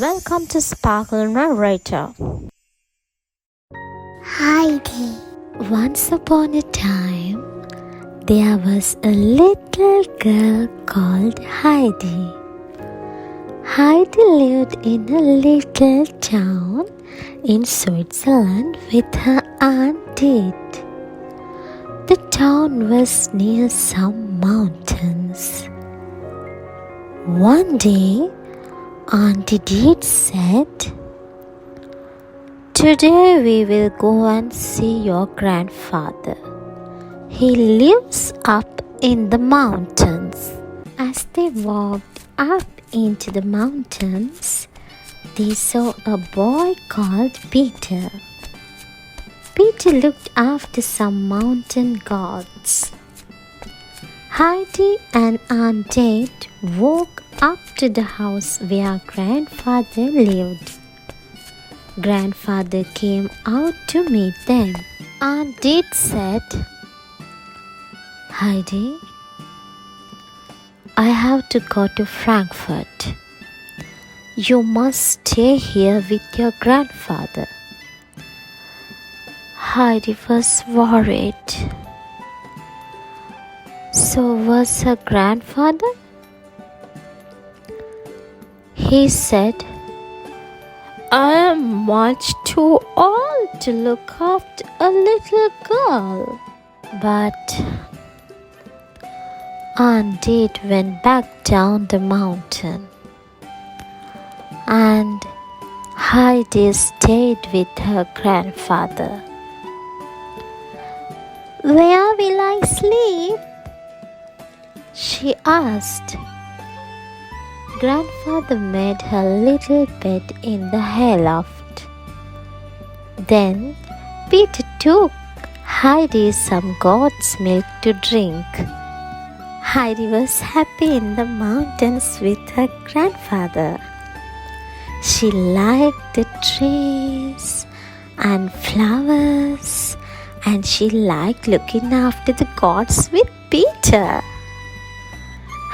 Welcome to Sparkle Narrator. Heidi. Once upon a time, there was a little girl called Heidi. Heidi lived in a little town in Switzerland with her aunt Did. The town was near some mountains. One day, Auntie Did said, "Today we will go and see your grandfather. He lives up in the mountains." As they walked up into the mountains, they saw a boy called Peter. Peter looked after some mountain gods. Heidi and Aunt Date walked up to the house where grandfather lived. Grandfather came out to meet them. Aunt Date said, "Heidi, I have to go to Frankfurt. You must stay here with your grandfather." Heidi was worried. So was her grandfather? He said, "I am much too old to look after a little girl." But Aunt Date went back down the mountain, and Heidi stayed with her grandfather. "Where will I sleep?" she asked. Grandfather made her little bed in the hayloft. Then Peter took Heidi some goat's milk to drink. Heidi was happy in the mountains with her grandfather. She liked the trees and flowers, and she liked looking after the goats with Peter.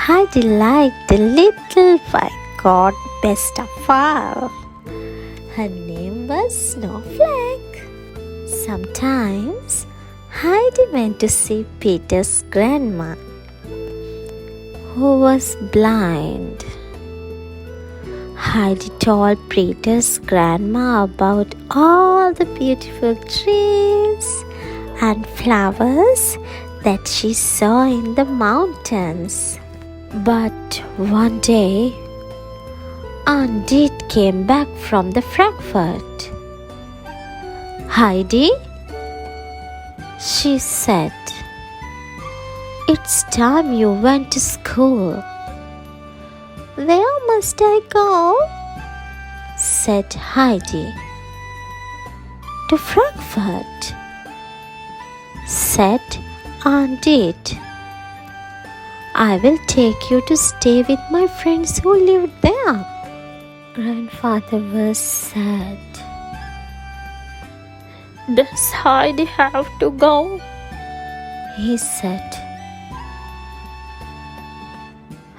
Heidi liked the little white goat best of all. Her name was Snowflake. Sometimes Heidi went to see Peter's grandma, who was blind. Heidi told Peter's grandma about all the beautiful trees and flowers that she saw in the mountains. But one day, Aunt Did came back from the Frankfurt. "Heidi," she said, "it's time you went to school." "Where must I go?" said Heidi. "To Frankfurt," said Aunt Did. "I will take you to stay with my friends who live there." Grandfather was sad. "Does Heidi have to go?" he said.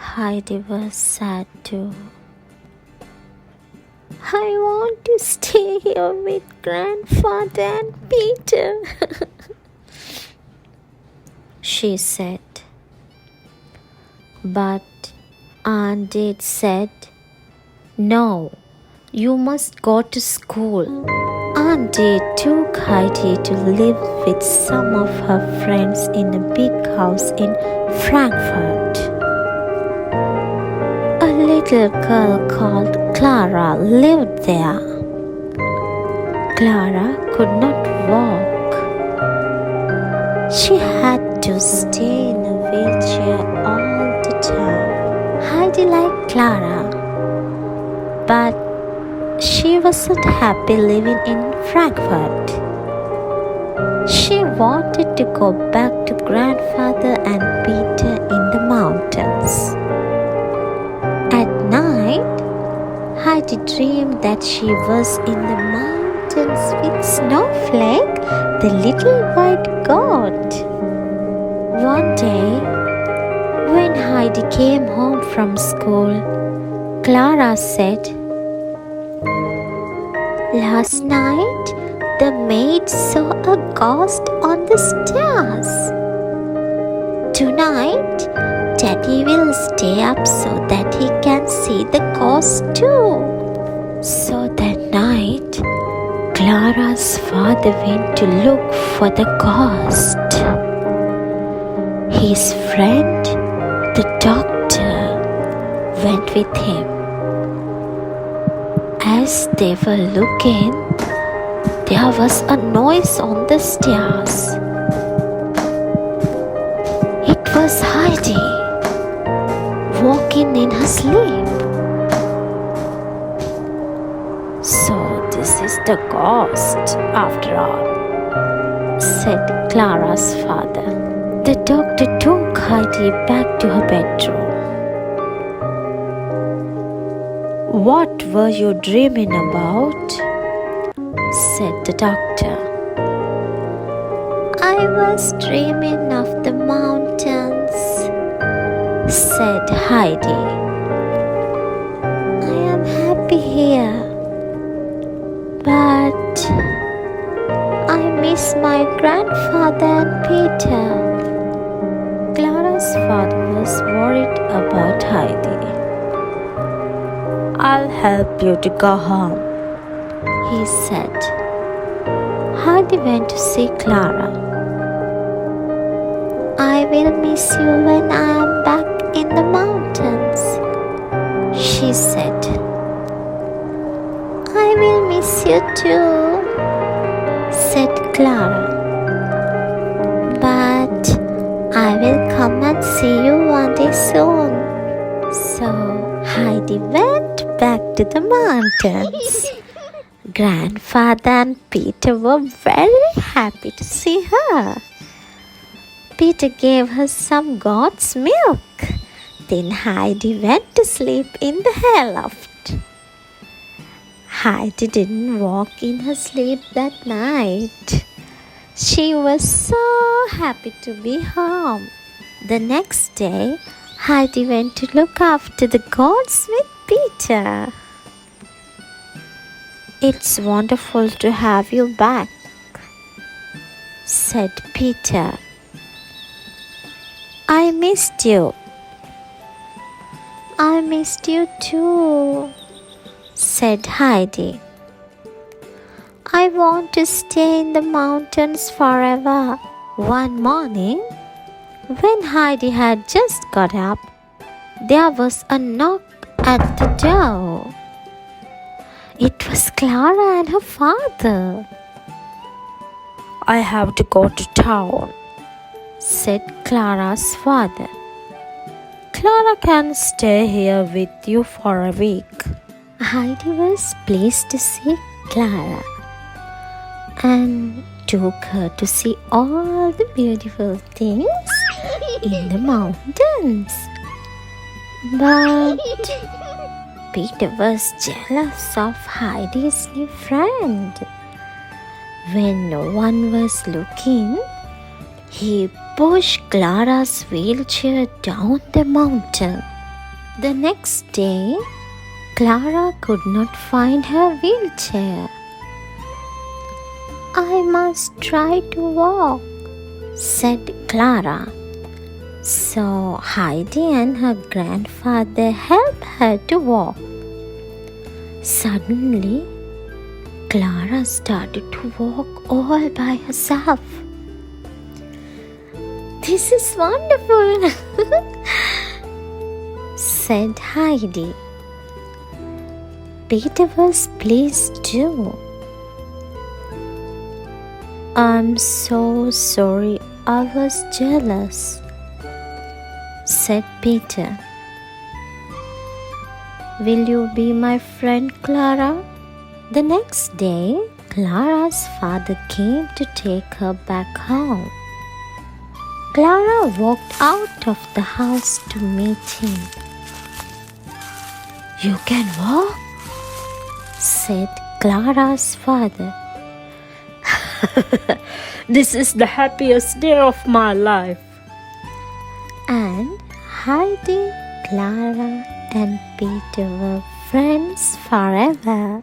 Heidi was sad too. "I want to stay here with Grandfather and Peter," she said. But Aunt Did said, "No, you must go to school." Aunt Did took Heidi to live with some of her friends in a big house in Frankfurt. A little girl called Clara lived there. Clara could not walk. She had to stay in a wheelchair all the time. Heidi liked Clara, but she wasn't happy living in Frankfurt. She wanted to go back to grandfather and Peter in the mountains. At night, Heidi dreamed that she was in the mountains with Snowflake, the little white goat. One day, when Heidi came home from school, Clara said, Last night, the maid saw a ghost on the stairs. Tonight, Daddy will stay up so that he can see the ghost too. So that night, Clara's father went to look for the ghost. His friend, the doctor, went with him. As they were looking, there was a noise on the stairs. It was Heidi, walking in her sleep. So this is the ghost after all, said Clara's father. The doctor took Heidi back to her bedroom. What were you dreaming about? Said the doctor. I was dreaming of the mountains, said Heidi. I am happy here, but I miss my grandfather and Peter. Clara's father was worried about Heidi. I'll help you to go home, he said. Heidi went to see Clara. I will miss you when I am back in the mountains, she said. I will miss you too, said Clara. But I will come and see you one day soon. So Heidi went back to the mountains. Grandfather and Peter were very happy to see her. Peter gave her some goat's milk. Then Heidi went to sleep in the hayloft. Heidi didn't walk in her sleep that night. She was so happy to be home. The next day, Heidi went to look after the goats with Peter. It's wonderful to have you back, said Peter. I missed you. I missed you too, said Heidi. I want to stay in the mountains forever. One morning, when Heidi had just got up, there was a knock at the door. It was Clara and her father. I have to go to town, said Clara's father. Clara can stay here with you for a week. Heidi was pleased to see Clara and took her to see all the beautiful things in the mountains. But Peter was jealous of Heidi's new friend. When no one was looking, he pushed Clara's wheelchair down the mountain. The next day, Clara could not find her wheelchair. I must try to walk, said Clara. So Heidi and her grandfather helped her to walk. Suddenly, Clara started to walk all by herself. This is wonderful, said Heidi. Peter was pleased too. I'm so sorry I was jealous, said Peter. Will you be my friend, Clara? The next day, Clara's father came to take her back home. Clara walked out of the house to meet him. You can walk, said Clara's father. This is the happiest day of my life. And Heidi, Clara, and Peter were friends forever.